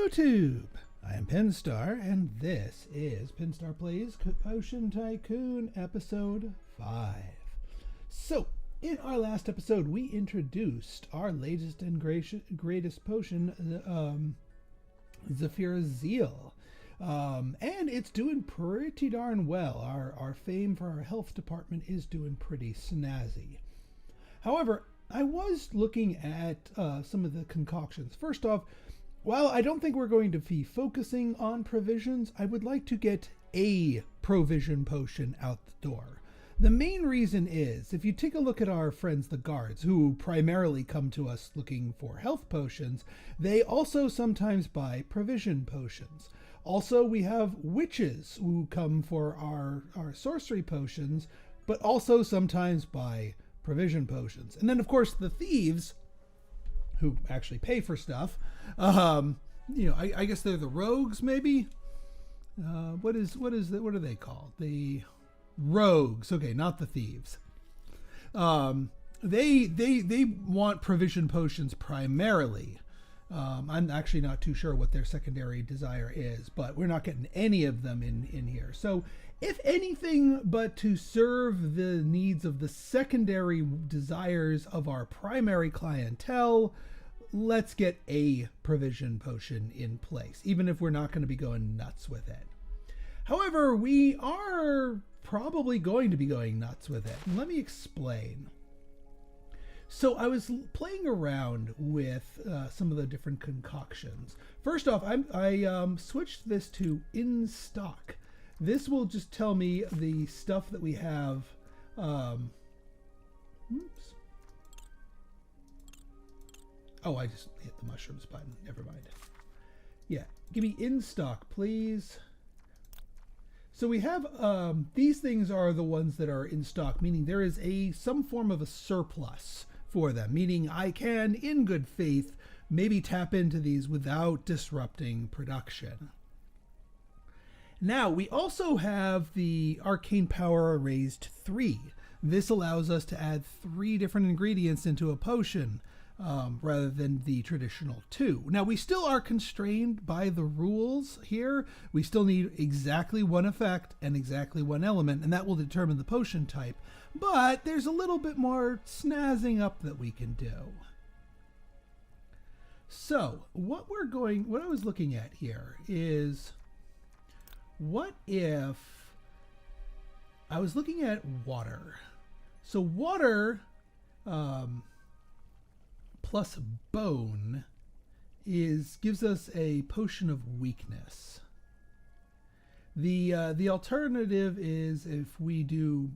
YouTube. I am Pinstar, and this is Pinstar Plays Potion Tycoon Episode 5. So, in our last episode, we introduced our latest and greatest potion, Zephyra's Zeal. And it's doing pretty darn well. Our fame for our health department is doing pretty snazzy. However, I was looking at some of the concoctions. First off, while I don't think we're going to be focusing on provisions, I would like to get a provision potion out the door. The main reason is, if you take a look at our friends the guards, who primarily come to us looking for health potions, they also sometimes buy provision potions. Also, we have witches who come for our sorcery potions, but also sometimes buy provision potions. And then, of course, the thieves, who actually pay for stuff. I guess they're the rogues, maybe. What are they called? The rogues. Okay, not the thieves. They want provision potions primarily. I'm actually not too sure what their secondary desire is, but we're not getting any of them in here. So, if anything but to serve the needs of the secondary desires of our primary clientele, let's get a provision potion in place, even if we're not going to be going nuts with it. However, we are probably going to be going nuts with it. Let me explain. So I was playing around with some of the different concoctions. First off, I switched this to in stock. This will just tell me the stuff that we have. Oops. Oh, I just hit the mushrooms button. Never mind. Yeah, give me in stock, please. So we have, these things are the ones that are in stock, meaning there is some form of a surplus for them, meaning I can, in good faith, maybe tap into these without disrupting production. Now, we also have the Arcane Power raised 3. This allows us to add 3 different ingredients into a potion, rather than the traditional 2. Now, we still are constrained by the rules here. We still need exactly one effect and exactly one element, and that will determine the potion type. But there's a little bit more snazzing up that we can do. So, what I was looking at here is, what if I was looking at water? So water, plus bone gives us a potion of weakness. The alternative is if we do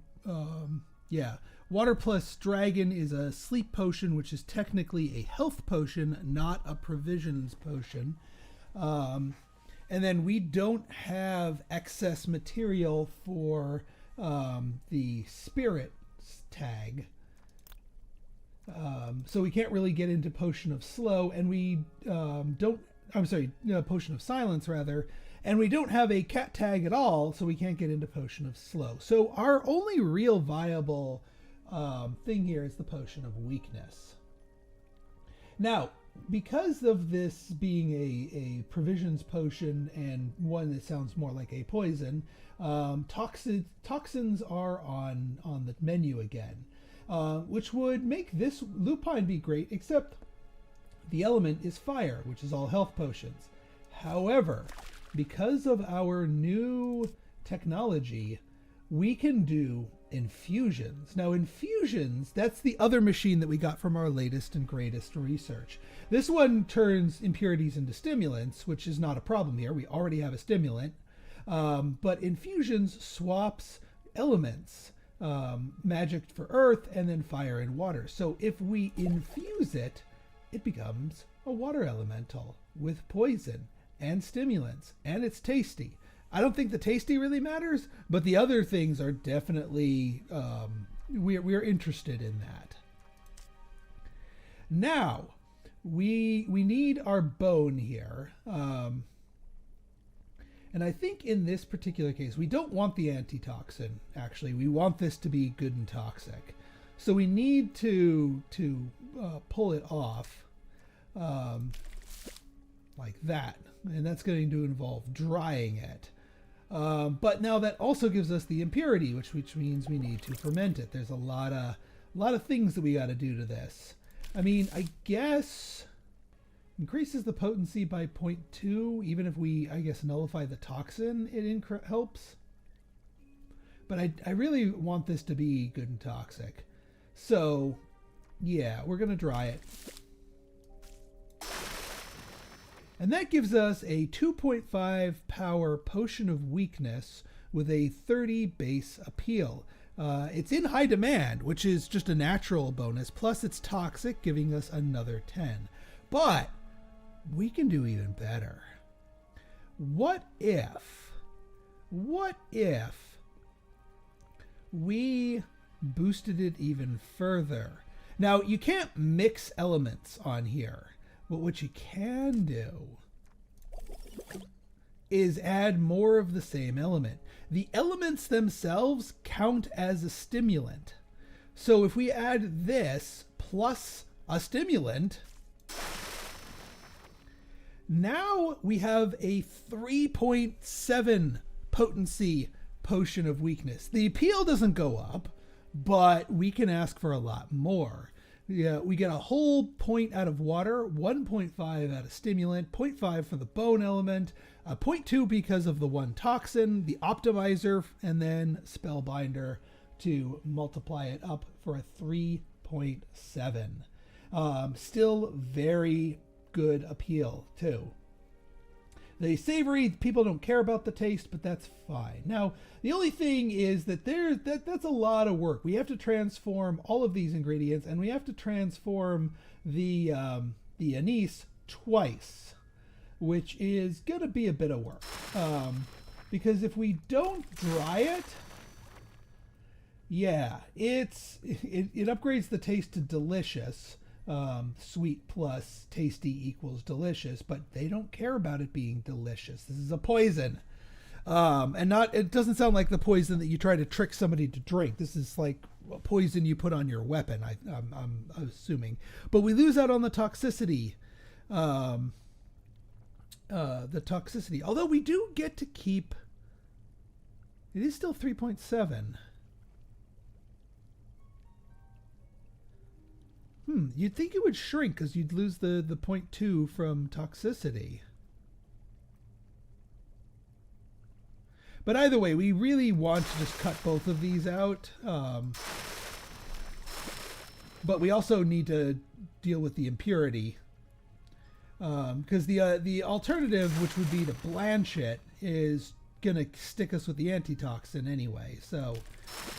water plus dragon is a sleep potion, which is technically a health potion, not a provisions potion. And then we don't have excess material for the spirit tag. So we can't really get into Potion of Slow, and we Potion of Silence, rather, and we don't have a cat tag at all, so we can't get into Potion of Slow. So our only real viable thing here is the Potion of Weakness. Now, because of this being a provisions potion and one that sounds more like a poison, toxins are on the menu again. Which would make this lupine be great, except the element is fire, which is all health potions. However, because of our new technology, we can do infusions. Now, infusions, that's the other machine that we got from our latest and greatest research. This one turns impurities into stimulants, which is not a problem here. We already have a stimulant. But infusions swaps elements. Magic for earth, and then fire and water. So if we infuse it, it becomes a water elemental with poison and stimulants, and it's tasty. I don't think the tasty really matters, but the other things are definitely, we're interested in that. Now, we need our bone here. And I think in this particular case, we don't want the antitoxin, actually. We want this to be good and toxic. So we need to pull it off. like that. And that's going to involve drying it. But now that also gives us the impurity, which means we need to ferment it. There's a lot of things that we got to do to this. I mean, I guess increases the potency by 0.2. Even if we, I guess, nullify the toxin, it helps. But I really want this to be good and toxic. So, yeah, we're going to dry it. And that gives us a 2.5 power potion of weakness with a 30 base appeal. It's in high demand, which is just a natural bonus. Plus it's toxic, giving us another 10. But we can do even better. What if we boosted it even further? Now, you can't mix elements on here. But what you can do is add more of the same element. The elements themselves count as a stimulant. So if we add this plus a stimulant, now we have a 3.7 potency potion of weakness. The appeal doesn't go up, but we can ask for a lot more. Yeah, we get a whole point out of water, 1.5 out of stimulant, 0.5 for the bone element, 0.2 because of the one toxin, the optimizer, and then spellbinder to multiply it up for a 3.7. Still very good appeal too. The savory, people don't care about the taste, but that's fine. Now, the only thing is that that's a lot of work. We have to transform all of these ingredients, and we have to transform the anise twice, which is going to be a bit of work. Because if we don't dry it, yeah, it upgrades the taste to delicious. Sweet plus tasty equals delicious, but they don't care about it being delicious. This is a poison. And it doesn't sound like the poison that you try to trick somebody to drink. This is like a poison you put on your weapon, I'm assuming. But we lose out on the toxicity. Although we do get to keep, it is still 3.7. You'd think it would shrink because you'd lose the 0.2 from toxicity. But either way, we really want to just cut both of these out. But we also need to deal with the impurity. Because the alternative, which would be to blanch it, is going to stick us with the antitoxin anyway. So,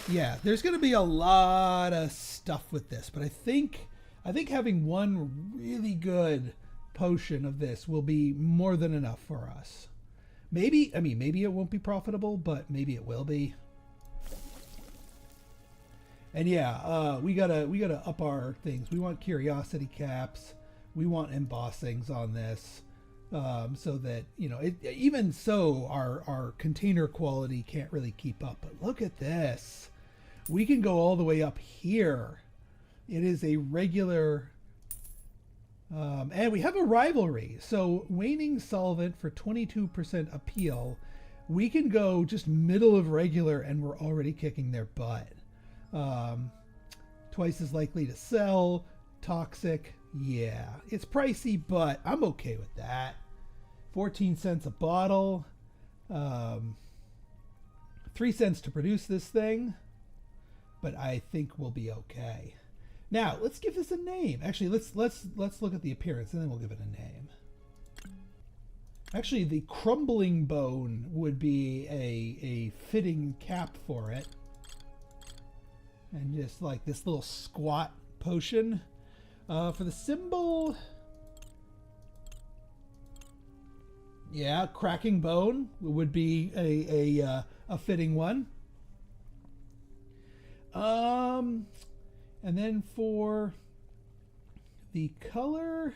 yeah, there's going to be a lot of stuff with this. But I think having one really good potion of this will be more than enough for us. Maybe it won't be profitable, but maybe it will be. And yeah, we gotta up our things. We want curiosity caps. We want embossings on this, so that, you know, even so, our container quality can't really keep up. But look at this. We can go all the way up here. It is a regular, and we have a rivalry. So waning solvent for 22% appeal. We can go just middle of regular and we're already kicking their butt. Twice as likely to sell. Toxic. Yeah, it's pricey, but I'm okay with that. 14 cents a bottle. 3 cents to produce this thing. But I think we'll be okay. Now, let's give this a name. Actually, let's look at the appearance and then we'll give it a name. Actually, the crumbling bone would be a fitting cap for it. And just like this little squat potion. For the symbol, yeah, cracking bone would be a fitting one. And then for the color,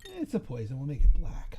it's a poison. We'll make it black.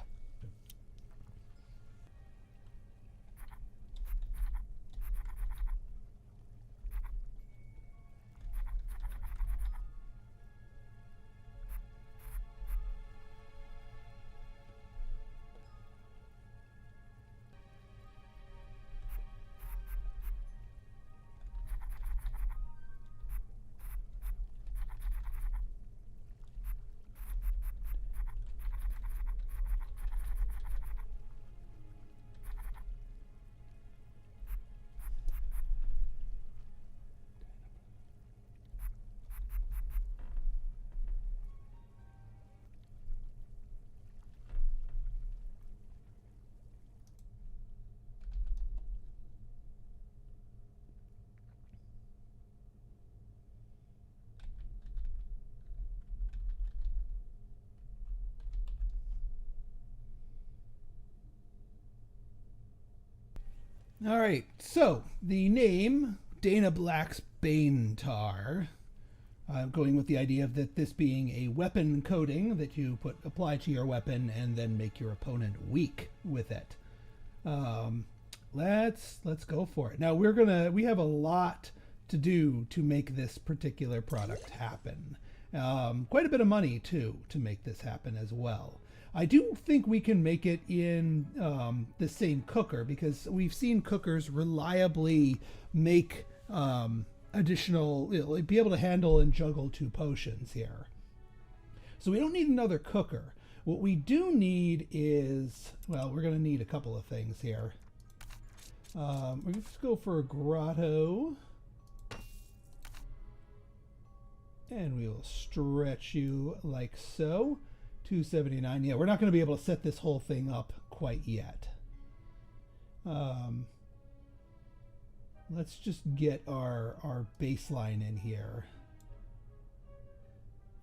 All right, so the name Dana Black's Banetar, going with the idea of that this being a weapon coating that you apply to your weapon and then make your opponent weak with it. Let's go for it. Now we have a lot to do to make this particular product happen. Quite a bit of money too to make this happen as well. I do think we can make it in the same cooker, because we've seen cookers reliably make additional, be able to handle and juggle 2 potions here. So we don't need another cooker. What we do need is, well, we're going to need a couple of things here. We're going to go for a grotto. And we will stretch you like so. 279. Yeah, we're not going to be able to set this whole thing up quite yet. Let's just get our baseline in here.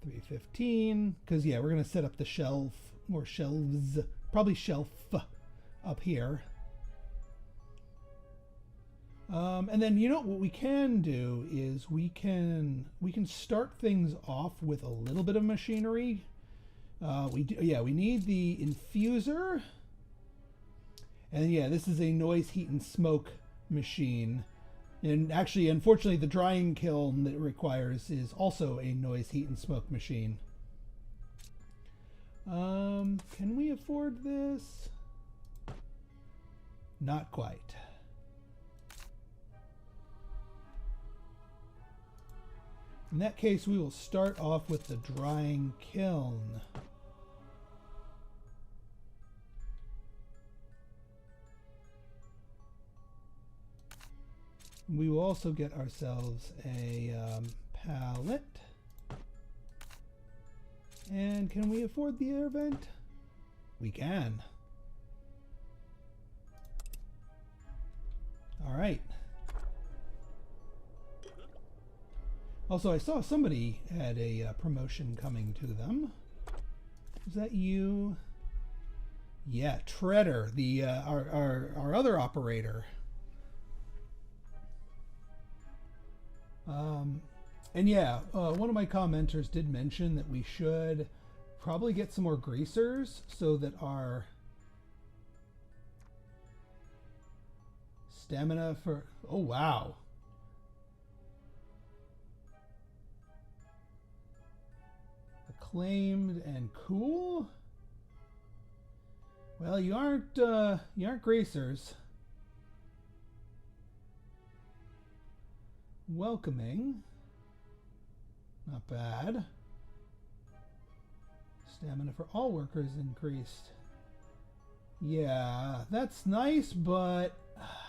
315, because yeah, we're going to set up the shelf, or shelves, probably shelf up here. And then, you know, what we can do is we can start things off with a little bit of machinery. We need the infuser. And yeah, this is a noise, heat, and smoke machine. And actually, unfortunately, the drying kiln that it requires is also a noise, heat, and smoke machine. Can we afford this? Not quite. In that case, we will start off with the drying kiln. We will also get ourselves a pallet. And can we afford the air vent? We can. All right. Also, I saw somebody had a promotion coming to them. Is that you? Yeah, Treader, the our other operator. And yeah, one of my commenters did mention that we should probably get some more greasers so that our stamina for... Oh, wow. Acclaimed and cool? Well, you aren't greasers. Welcoming. Not bad. Stamina for all workers increased. Yeah, that's nice, but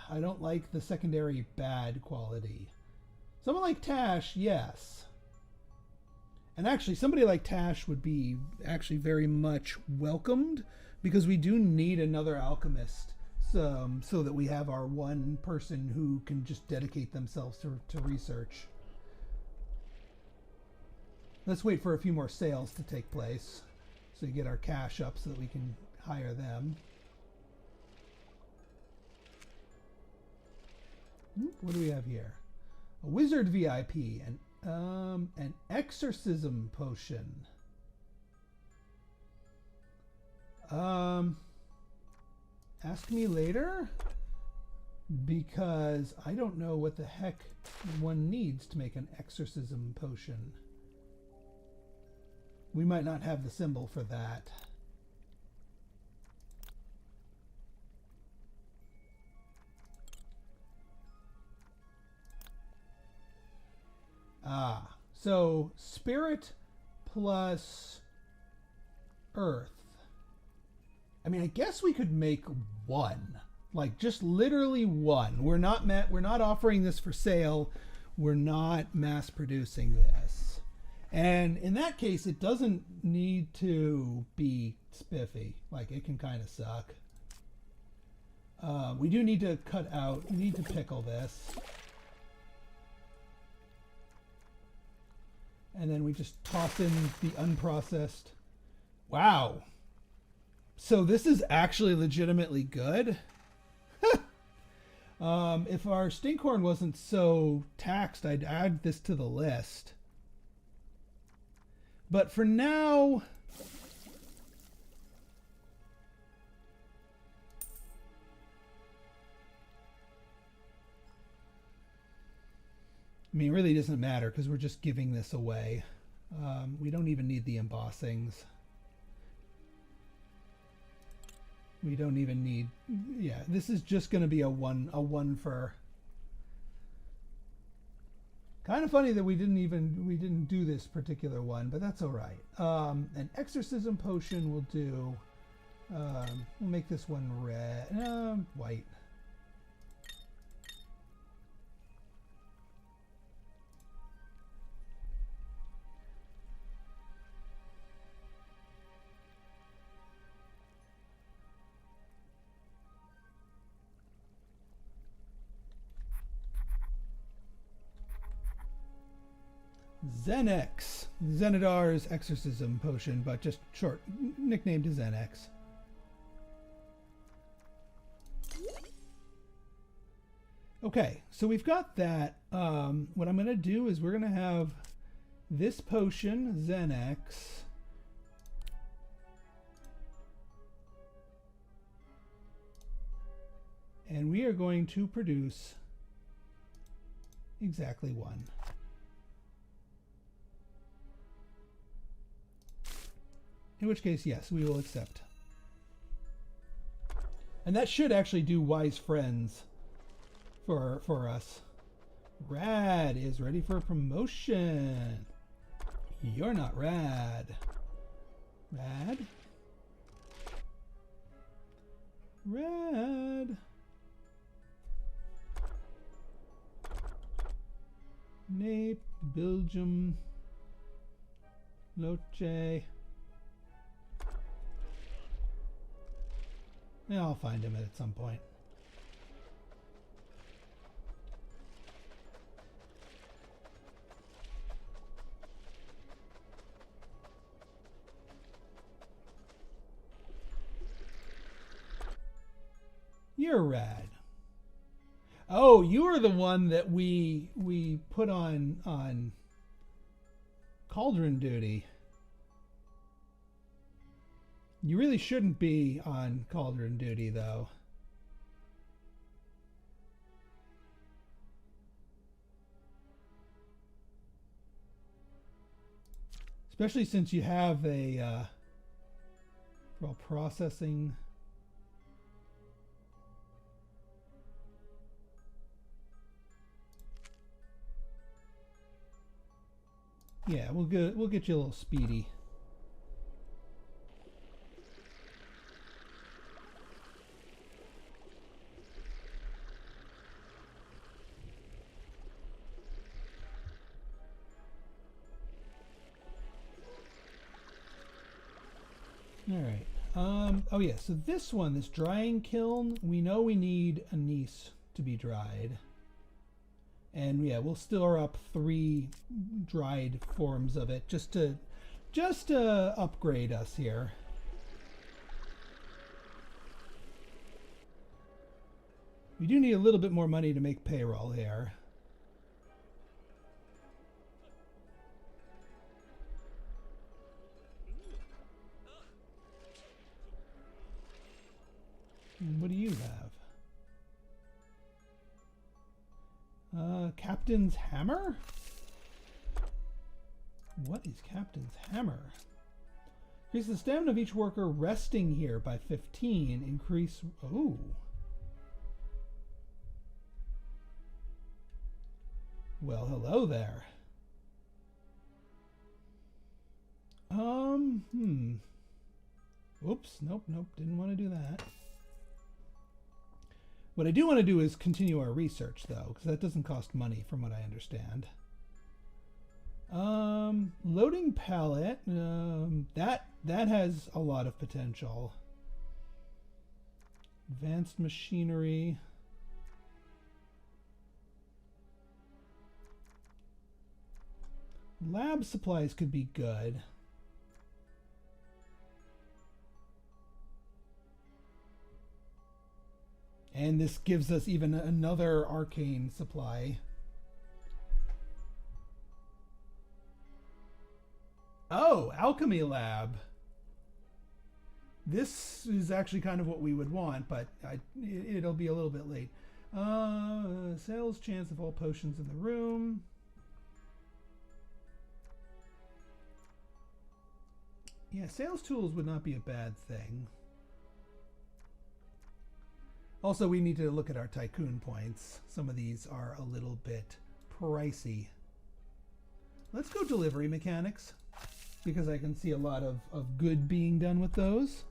I don't like the secondary bad quality. Someone like Tash, yes. And actually, somebody like Tash would be actually very much welcomed, because we do need another alchemist, so that we have our one person who can just dedicate themselves to research. Let's wait for a few more sales to take place, so we get our cash up so that we can hire them. What do we have here? A wizard VIP and an exorcism potion. Ask me later, because I don't know what the heck one needs to make an exorcism potion. We might not have the symbol for that. Ah, so spirit plus earth. I mean, I guess we could make one, like just literally one. We're not offering this for sale. We're not mass producing this. And in that case, it doesn't need to be spiffy. Like, it can kind of suck. We do need to we need to pickle this. And then we just toss in the unprocessed. Wow. So this is actually legitimately good? If our stinkhorn wasn't so taxed, I'd add this to the list. But for now, I mean, it really doesn't matter because we're just giving this away. We don't even need the embossings. We don't even need, yeah, this is just going to be a one for. Kind of funny that we didn't do this particular one, but that's all right. An exorcism potion will do. We'll make this one red, white. Xenex. Xenadar's exorcism potion, but just short, nicknamed as Xenex. Okay, so we've got that. What I'm going to do is we're going to have this potion, Xenex, and we are going to produce exactly one. In which case, yes, we will accept. And that should actually do wise friends for us. Rad is ready for promotion. You're not rad. Rad? Rad. Nape, Belgium, Loche. Yeah, I'll find him at some point. You're rad. Oh, you are the one that we put on cauldron duty. You really shouldn't be on cauldron duty, though. Especially since you have a well, processing. Yeah, we'll get you a little speedy. All right. Oh yeah, so this one, this drying kiln, we know we need anise to be dried. And yeah, we'll store up 3 dried forms of it just to upgrade us here. We do need a little bit more money to make payroll here. And what do you have? Captain's Hammer? What is Captain's Hammer? Increase the stamina of each worker resting here by 15. Increase... Oh. Well, hello there. Oops, nope, didn't want to do that. What I do want to do is continue our research, though, because that doesn't cost money, from what I understand. Loading pallet, that has a lot of potential. Advanced machinery. Lab supplies could be good. And this gives us even another arcane supply. Oh, Alchemy Lab. This is actually kind of what we would want, but it'll be a little bit late. Sales chance of all potions in the room. Yeah, sales tools would not be a bad thing. Also, we need to look at our Tycoon points. Some of these are a little bit pricey. Let's go delivery mechanics, because I can see a lot of good being done with those.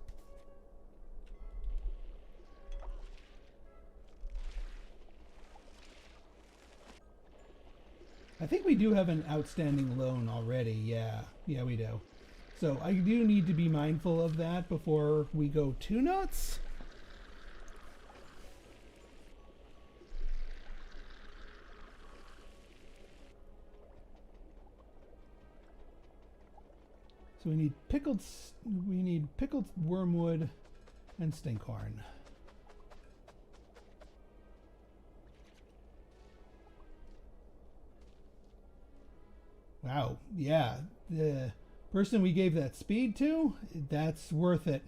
I think we do have an outstanding loan already. Yeah, we do. So I do need to be mindful of that before we go too nuts. So we need pickled wormwood and stinkhorn. Wow, yeah, the person we gave that speed to, that's worth it.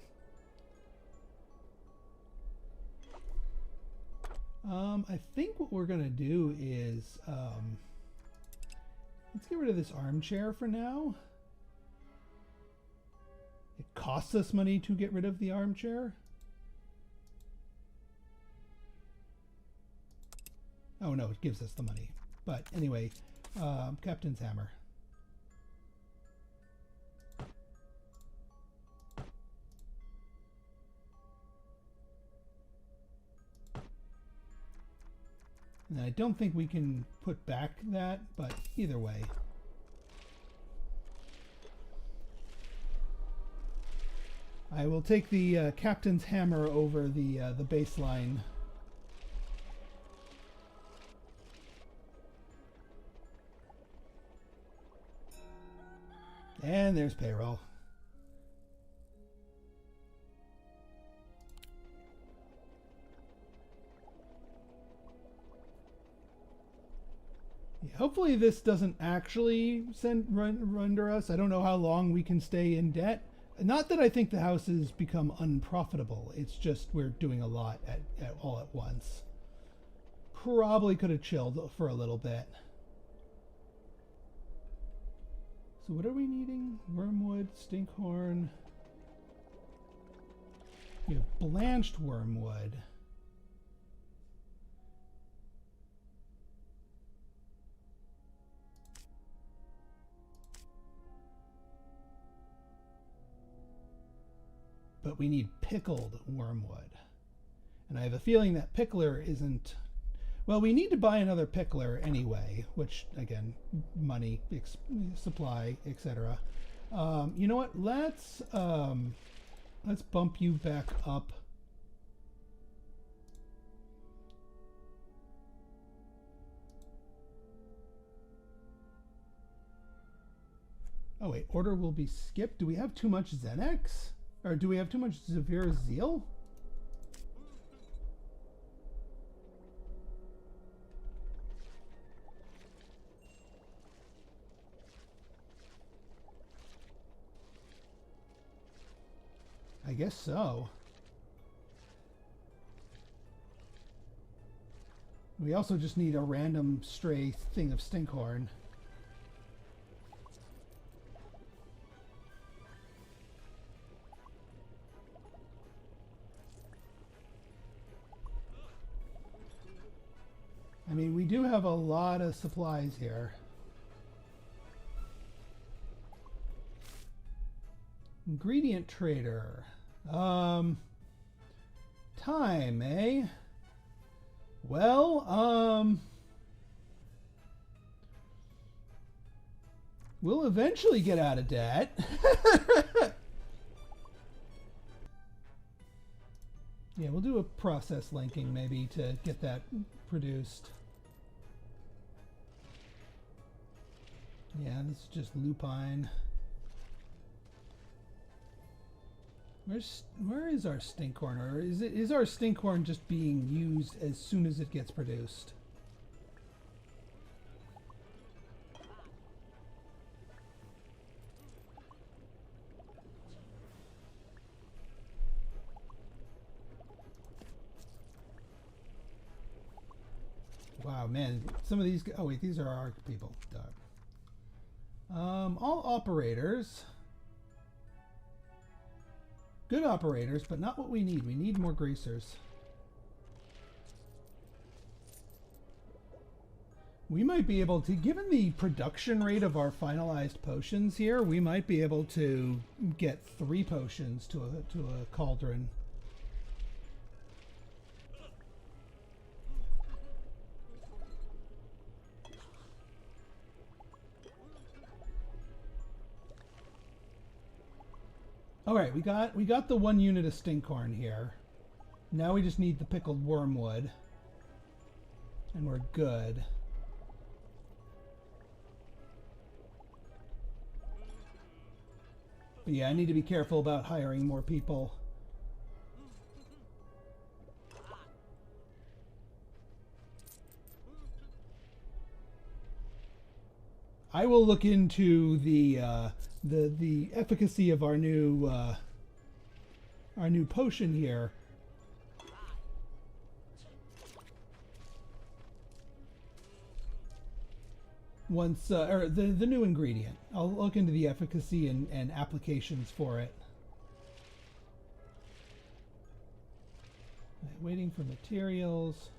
I think what we're gonna do is let's get rid of this armchair for now. It costs us money to get rid of the armchair. Oh no, it gives us the money. But anyway, Captain's hammer. And I don't think we can put back that, but either way. I will take the captain's hammer over the baseline. And there's payroll. Yeah, hopefully this doesn't actually render us. I don't know how long we can stay in debt. Not that I think the house has become unprofitable. It's just we're doing a lot all at once. Probably could have chilled for a little bit. So what are we needing? Wormwood, stinkhorn. We have blanched wormwood. But we need pickled wormwood. And I have a feeling that pickler isn't... Well, we need to buy another pickler anyway, which, again, money, supply, etc. You know what? Let's bump you back up. Oh, wait. Order will be skipped. Do we have too much Xenex? Or do we have too much severe zeal? I guess so. We also just need a random stray thing of stinkhorn. I mean, we do have a lot of supplies here. Ingredient trader. Time, eh? Well, we'll eventually get out of debt. Yeah, we'll do a process linking maybe to get that produced. Yeah, this is just lupine. Where is our stinkhorn? Or is our stinkhorn just being used as soon as it gets produced? Wow, man, some of these. Oh wait, these are our people. Dog. All operators. Good operators, but not what we need. We need more greasers. We might be able to, given the production rate of our finalized potions here, we might be able to get 3 potions to a cauldron. All right, we got the 1 unit of stinkhorn here. Now we just need the pickled wormwood, and we're good. But yeah, I need to be careful about hiring more people. I will look into the efficacy of our new potion here. Once, or the new ingredient. I'll look into the efficacy and applications for it. Waiting for materials.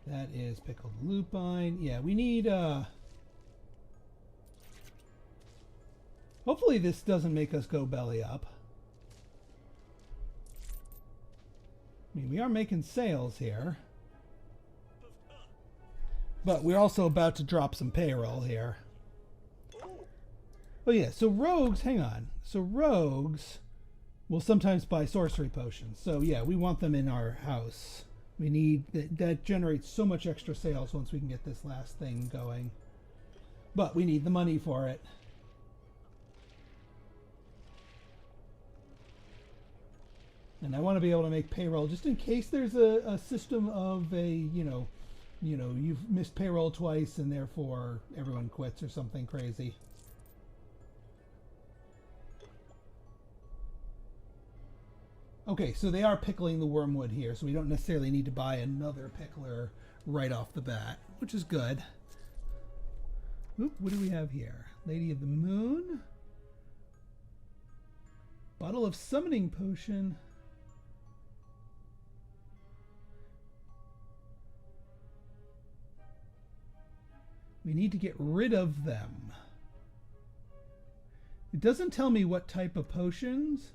That is pickled lupine. Yeah, we need, hopefully this doesn't make us go belly up. I mean, we are making sales here. But we're also about to drop some payroll here. Oh yeah, so rogues, hang on. So rogues will sometimes buy sorcery potions. So yeah, we want them in our house. We need, that generates so much extra sales once we can get this last thing going. But we need the money for it. And I want to be able to make payroll just in case there's a system of you've missed payroll twice and therefore everyone quits or something crazy. Okay, so they are pickling the wormwood here, so we don't necessarily need to buy another pickler right off the bat, which is good. Oop, what do we have here? Lady of the Moon. Bottle of summoning potion. We need to get rid of them. It doesn't tell me what type of potions.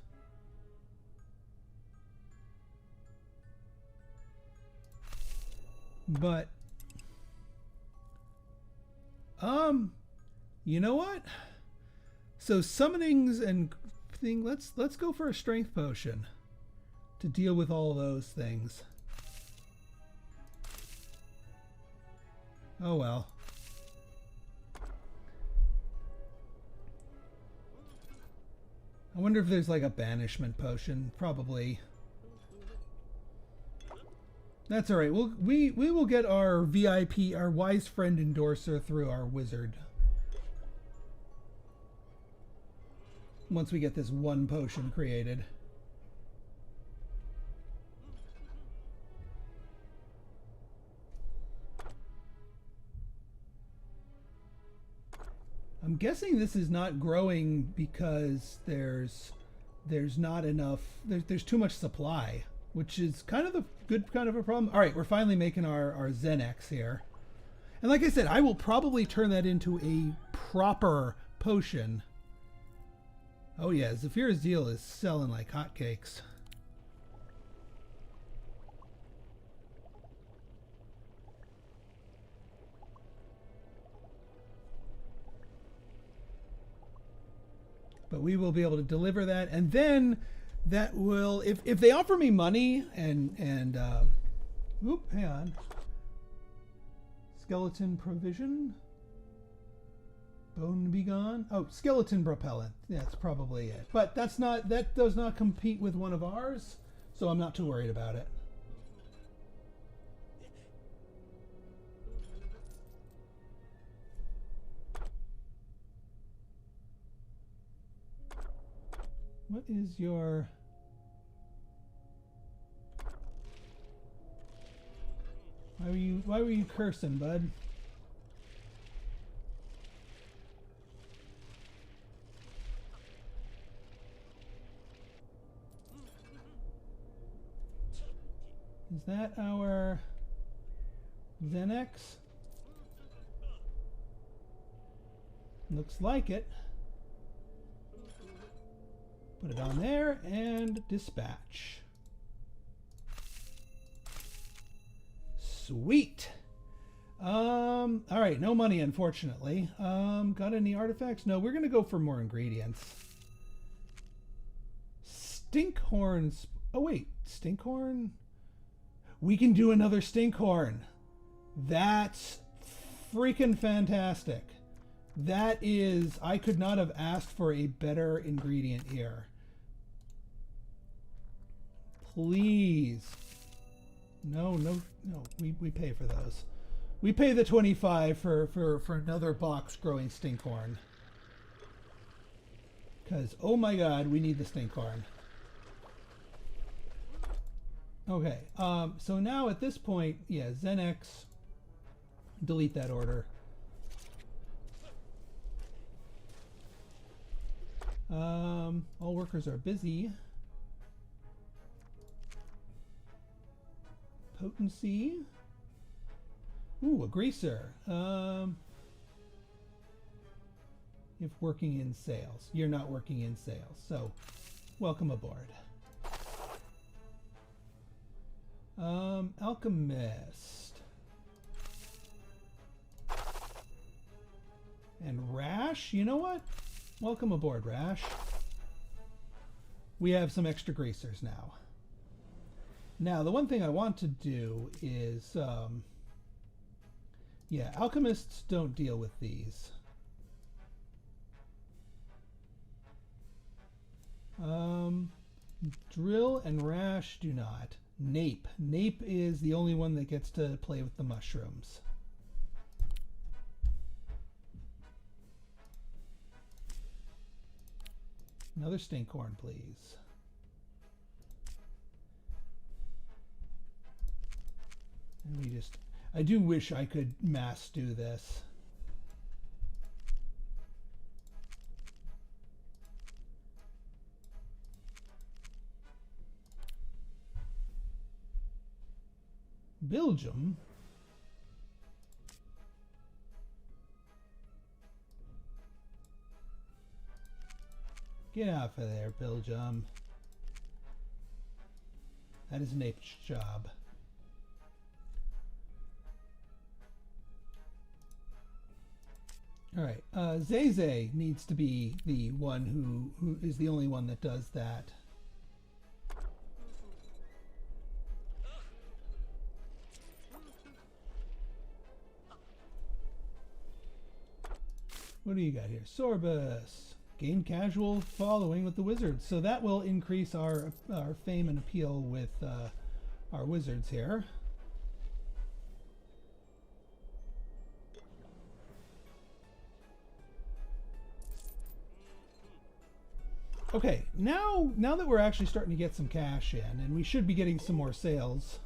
But you know what? So summonings and thing, let's go for a strength potion to deal with all those things. Oh well. I wonder if there's like a banishment potion. Probably. That's all right. We will get our VIP, our wise friend endorser through our wizard. Once we get this 1 potion created. I'm guessing this is not growing because there's not enough, there's too much supply, which is kind of the good kind of a problem. All right, we're finally making our Zenex here. And like I said, I will probably turn that into a proper potion. Oh yeah, Zafira's Zeal is selling like hotcakes. But we will be able to deliver that, and then that will, if they offer me money and oop, hang on, skeleton provision. Bone be gone. Oh, skeleton propellant. That's probably it. But that's not, that does not compete with one of ours, so I'm not too worried about it. What is your... Why were you cursing, bud? Is that our Xenex? Looks like it. Put it on there and dispatch. Sweet. All right, no money, unfortunately. Got any artifacts? No, we're gonna go for more ingredients. Stinkhorns. Oh wait, Stinkhorn. We can do another Stinkhorn. That's freaking fantastic. That is, I could not have asked for a better ingredient here. Please. No, we pay for those. We pay the 25 for another box growing Stinkhorn. Because, oh my god, we need the Stinkhorn. Okay, so now at this point, yeah, Xenex, delete that order. All workers are busy. Potency. Ooh, a greaser. If working in sales. You're not working in sales, so welcome aboard. Alchemist. And Rash, you know what? Welcome aboard, Rash. We have some extra greasers now. Now, the one thing I want to do is, yeah, alchemists don't deal with these. Drill and Rash do not. Nape. Nape is the only one that gets to play with the mushrooms. Another Stinkhorn, please. And we just... I do wish I could mass do this. Belgium? Get off of there, Belgium. That is Nape's job. All right, Zeze needs to be the one who is the only one that does that. What do you got here? Sorbus. Gain casual following with the wizards. So that will increase our fame and appeal with our wizards here. Okay, now that we're actually starting to get some cash in, and we should be getting some more sales.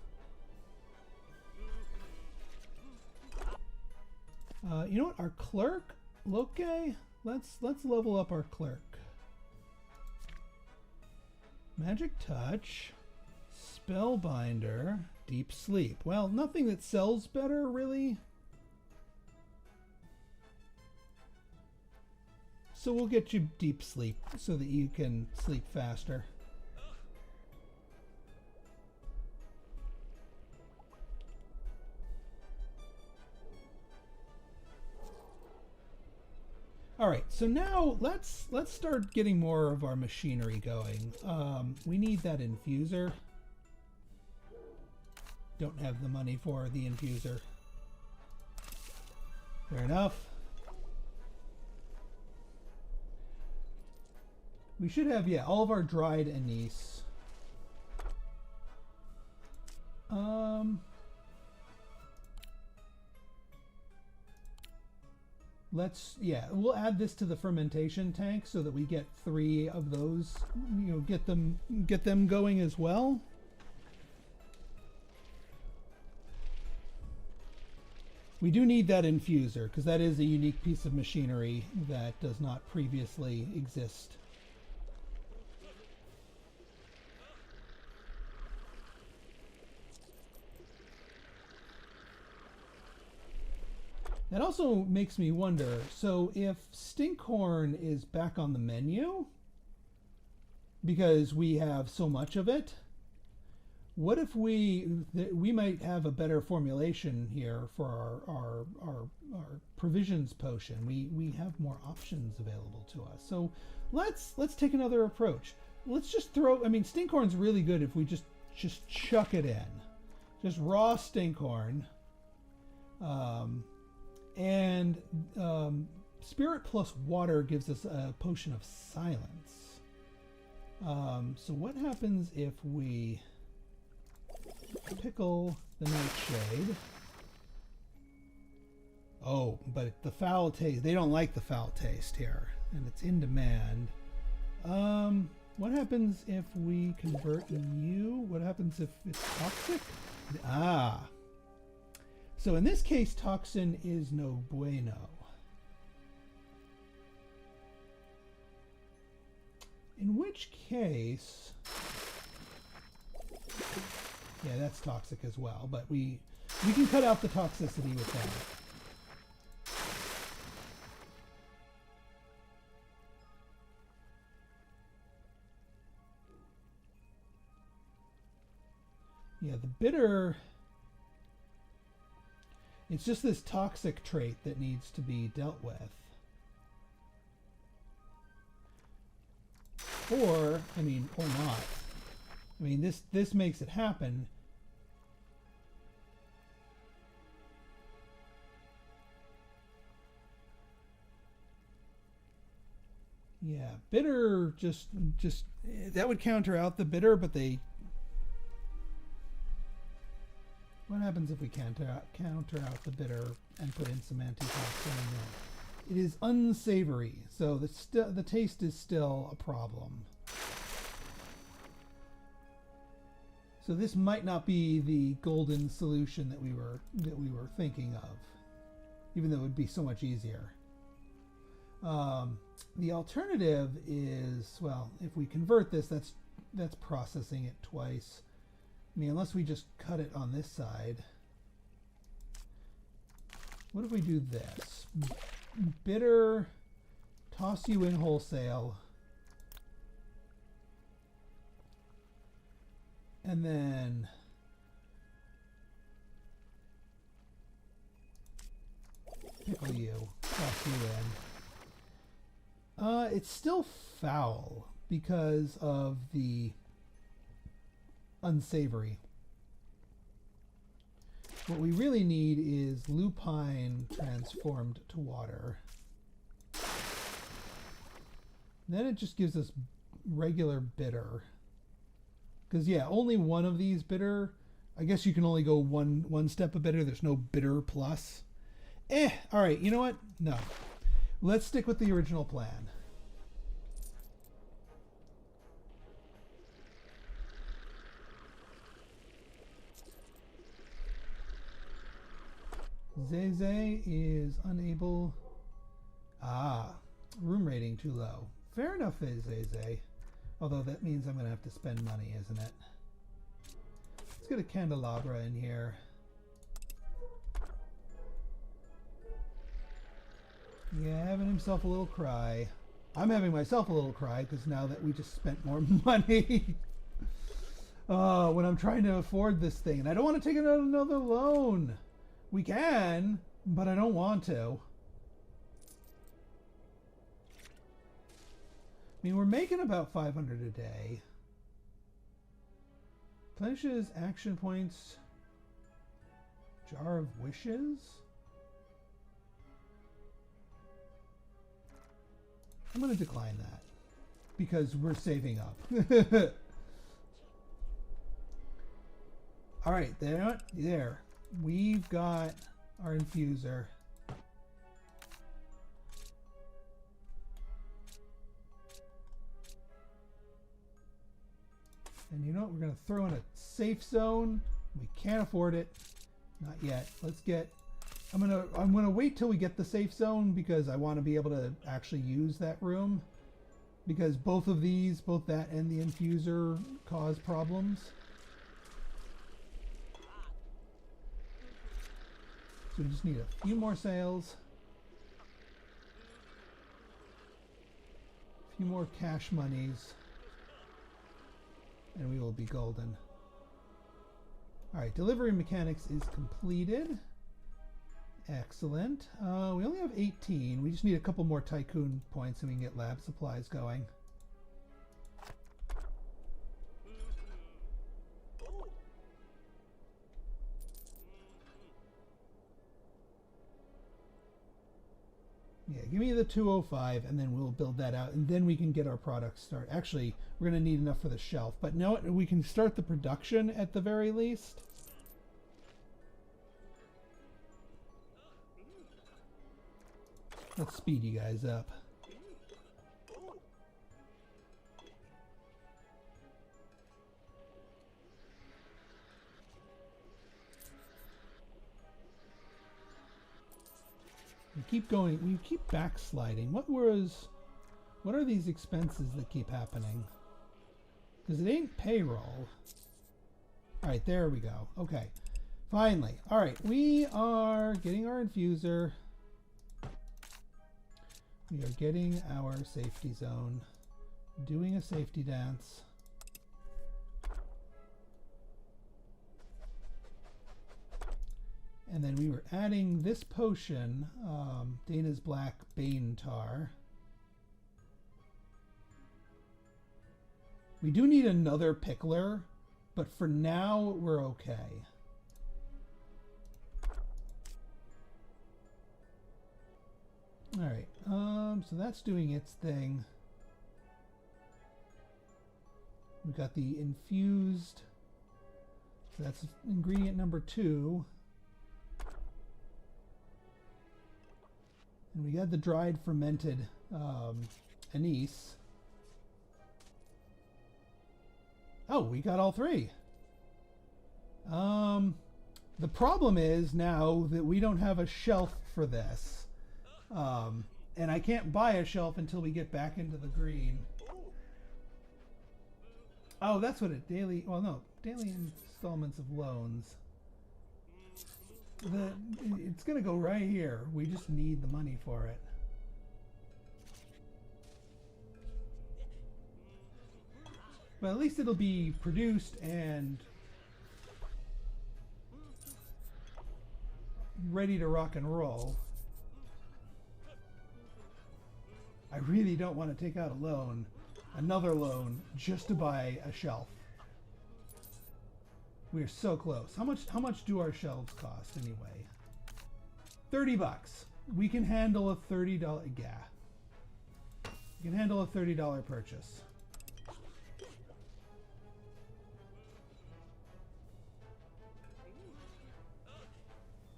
You know what? Our clerk, Loke, let's level up our clerk. Magic touch, spellbinder, deep sleep. Well, nothing that sells better, really. So we'll get you deep sleep so that you can sleep faster. All right, so now let's start getting more of our machinery going. We need that infuser. Don't have the money for the infuser. Fair enough. We should have, yeah, all of our dried anise. We'll add this to the fermentation tank so that we get 3 of those, you know, get them going as well. We do need that infuser because that is a unique piece of machinery that does not previously exist. That also makes me wonder, so if stinkhorn is back on the menu, because we have so much of it, what if we might have a better formulation here for our provisions potion. We have more options available to us. So let's take another approach. Let's just throw, I mean, stinkhorn's really good if we just chuck it in. Just raw stinkhorn. Spirit plus water gives us a potion of silence. So what happens if we pickle the nightshade? Oh, but the foul taste, they don't like the foul taste here, and it's in demand. What happens if we convert you? What happens if it's toxic? Ah. So in this case, toxin is no bueno. In which case, yeah, that's toxic as well, but we can cut out the toxicity with that. Yeah, the bitter, it's just this toxic trait that needs to be dealt with. Or, I mean, or not. I mean, this makes it happen. Yeah, bitter just that would counter out the bitter, but they, what happens if we counter out the bitter and put in some antitoxin in there? It is unsavory, so the taste is still a problem. So this might not be the golden solution that we were thinking of, even though it would be so much easier. The alternative is, well, if we convert this, that's processing it twice. I mean, unless we just cut it on this side. What if we do this? Bitter, toss you in wholesale, and then pickle you, toss you in. It's still foul because of the unsavory. What we really need is lupine transformed to water. Then it just gives us regular bitter. Because yeah, only one of these bitter. I guess you can only go one step of bitter. There's no bitter plus. All right, you know what? No. Let's stick with the original plan. Zeze is unable. Room rating too low. Fair enough, Zeze. Although that means I'm going to have to spend money, isn't it? Let's get a candelabra in here. Yeah, having himself a little cry. I'm having myself a little cry because now that we just spent more money. When I'm trying to afford this thing. And I don't want to take another loan. We can, but I don't want to. I mean, we're making about 500 a day. Plenishes action points. Jar of Wishes. I'm going to decline that. because we're saving up. All right, there. We've got our infuser. And you know what? We're going to throw in a safe zone. We can't afford it. Not yet. Let's get... I'm gonna wait till we get the safe zone because I want to be able to actually use that room. Because both of these, both that and the infuser, cause problems. So we just need a few more sales. A few more cash monies. And we will be golden. Alright, delivery mechanics is completed. Excellent. We only have 18. We just need a couple more Tycoon points and we can get lab supplies going. Yeah, give me the 205 and then we'll build that out and then we can get our products started. Actually, we're going to need enough for the shelf, but no, we can start the production at the very least. Let's speed you guys up. We keep going, we keep backsliding. What are these expenses that keep happening? Because it ain't payroll. Alright, there we go. Okay. Finally. Alright, we are getting our infuser. We are getting our safety zone. Doing a safety dance. And then we were adding this potion, Dana's Black Bane Tar. We do need another pickler, but for now we're okay. Alright, so that's doing its thing. We've got the infused, so that's ingredient number 2. And we got the dried fermented anise. Oh, we got all 3. The problem is now that we don't have a shelf for this. And I can't buy a shelf until we get back into the green. Oh, that's what it daily. Well, no, daily installments of loans. It's gonna go right here. We just need the money for it. But at least it'll be produced and ready to rock and roll. I really don't want to take out a loan, another loan, just to buy a shelf. We're so close. How much do our shelves cost anyway? $30. We can handle a $30, yeah. We can handle a $30 purchase.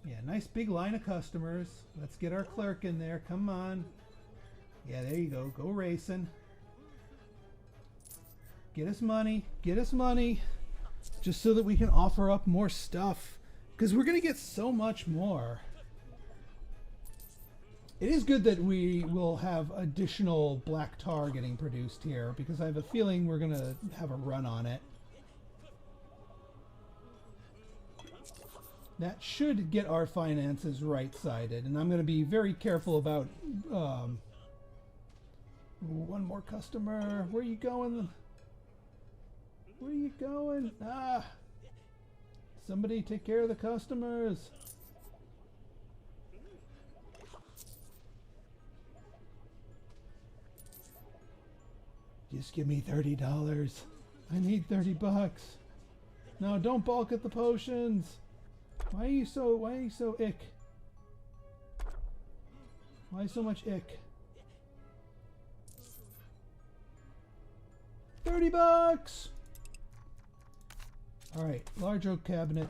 Yeah, nice big line of customers. Let's get our clerk in there. Come on. Yeah, there you go. Go racing. Get us money. Get us money. Just so that we can offer up more stuff. Because we're going to get so much more. It is good that we will have additional black tar getting produced here. Because I have a feeling we're going to have a run on it. That should get our finances right-sided. And I'm going to be very careful about... one more customer. Where are you going? Where are you going? Ah! Somebody take care of the customers. Just give me $30. I need $30. No, don't balk at the potions. Why are you so ick? Why so much ick? $30. All right, large oak cabinet.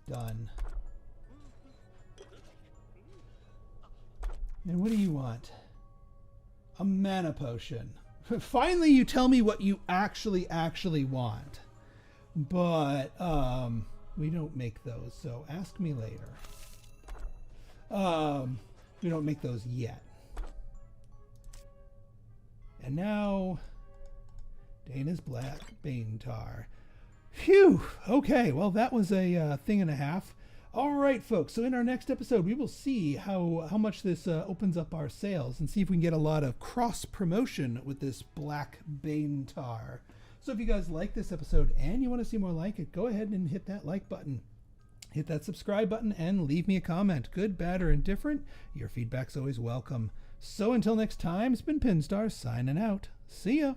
Done. And what do you want? A mana potion. Finally, you tell me what you actually want. But we don't make those, so ask me later. We don't make those yet. And now, Dana's Black Pinstar. Phew! Okay, well that was a thing and a half. All right, folks, so in our next episode, we will see how much this opens up our sales and see if we can get a lot of cross-promotion with this Black Pinstar. So if you guys like this episode and you want to see more like it, go ahead and hit that like button. Hit that subscribe button and leave me a comment. Good, bad, or indifferent, your feedback's always welcome. So until next time, it's been Pinstar signing out. See ya!